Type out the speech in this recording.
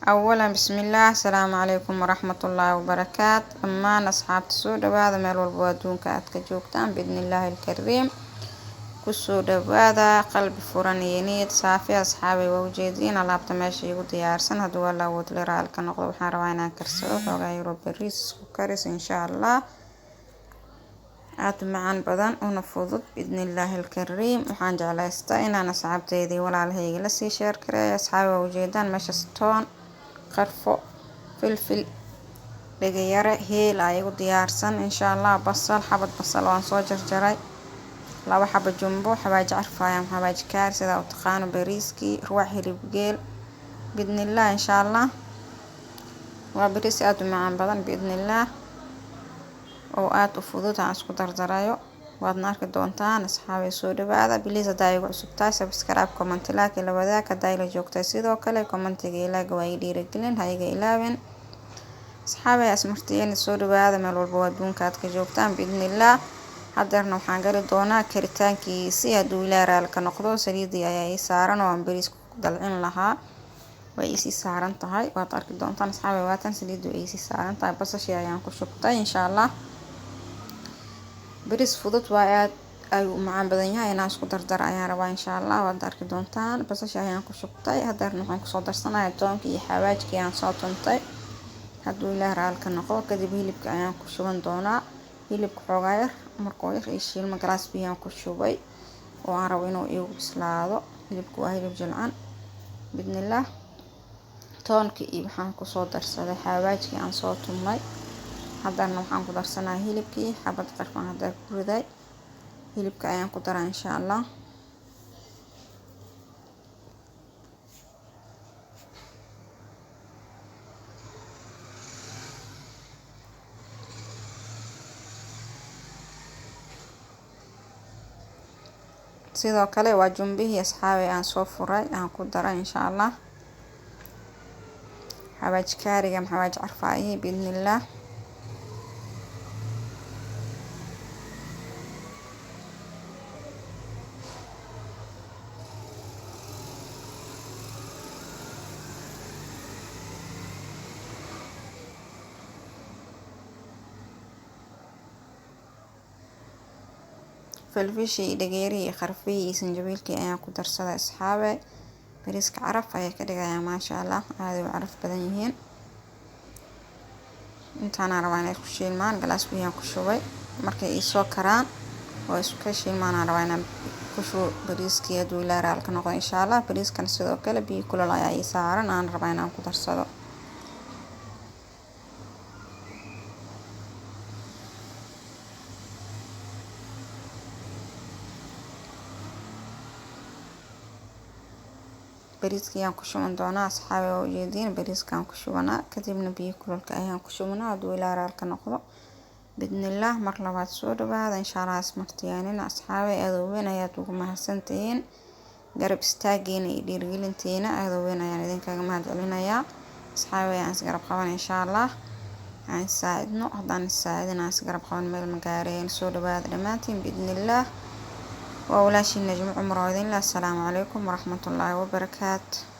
أولا بسم الله السلام عليكم ورحمة الله وبركاته. أما أصحاب السودة هذا مال والبوادون كأتك جوكتان بإذن الله الكريم. كسودة هذا قلب فرانينيت صافي أصحابي ووجيدين على بتماشي يقول يارسن هدو الله وتلرى الكنقض وحاروينا كرسو وغيرو بريس وكرس إن شاء الله معا بدن ونفوضت بإذن الله الكريم. وحان جعل يستعين أنا صعبتي ولا الهيجي لسي شير كري أصحابي ووجيدان مشستون قرفو فلفل لغيره هيل ayagu diyaarsan insha Allah basal xabad basal waan soo jarjaray laba xabad jumbo xawaaji carfayam xawaaji kaar sida u taqaan bariiski ruux hilib geel bidnillah insha Allah waa bariis aad u macaan badan bidnillah oo aad u fudud aan isku dardarayo waad arki doontaan asxaabay soo dhawaada please haday igu cusubtahay subscribe comment like la wadaag haday la joogtay sidoo kale commentiga ilaaga waa dhiirigelin ha iga ilaawin asxaabay asmartiyeen soo dhawaada meel walba adduunka aad ka joogtaan bidnillah hadarna waxaan gali doonaa karitaankiisa haduu ilaahay ka noqdo saliidii ayaa ii saaran oo aan bariis ku dalcin lahaa way ii saaran tahay waad arki doontaan asxaabay waatan saliidii ii saaran tahay basasha ayaan ku shubtay insha Allah bariis fudud waa aad ay u macaan badan yahay inaan isku dardar ayaan rabaa insha Allah waad arki doontaan basasha ayaan ku shubtay hadarna waxaan ku soo darsanayaa toonka iyo xawaajka aan soo tuntay haduu ilaahay ka noqdo kadib hilibka ayaan ku shuban doonaa hilibka xoogaa yar markuu yar shiilma galaas biyaan ku shubay oo aan rabo inuu igu bislaado hilibku waa hilib jilcan bidnillah toonka iyo waxaan ku soo darsaday xawaajkii aan soo tumay haddana waxaan ku darsanayaa hilibkii xabad qarfan hadda ku riday hilibka ayaan ku daraa insha Allah sidoo kale waa jumbihii asxaabay aan soo furay aan ku daray insha Allah xawaaji kaariga xawaaji carfaayi bidnillah فلفشي دقيري خرفي سنجبيلكي ayaan ku darsaday asxaabay bariiska caraf ayaa ka dhigaya ma sha Allah aad u caraf badan yihiin intaan rabaa inay ku shiilmaan galaas biyaan ku shubay markay ii soo karaan oo isku ka shiilmaan rabaa inaan ku shubo bariiskii haduu ilaahay ka noqdo insha Allah bariiskan sidoo kale biyo kulul ayaa ii saaran aan rabaa inaan ku darsado bariiskii aan ku shuban doonaa asxaabay oo jeedin bariiskan ku shubana kadibna biyo kululka ayaan ku shubana haduu ilaahay ka noqdo bidnillah mar labaad soo dhawaada insha Allah asmartiyeen asxaabay aad u weyn ayaad ugu mahadsantiin garab istaageena iyo dhiirigelinteena aad u weyn ayaan idinkaga mahadcelinayaa asxaabay aan isgarab qaban insha Allah aan saacidno haddaan saacidina isgarab qaban meel magaareen soo dhawaada dhamaantiin bidnillah وأولاشي النجم عمر وذين السلام عليكم ورحمة الله وبركاته.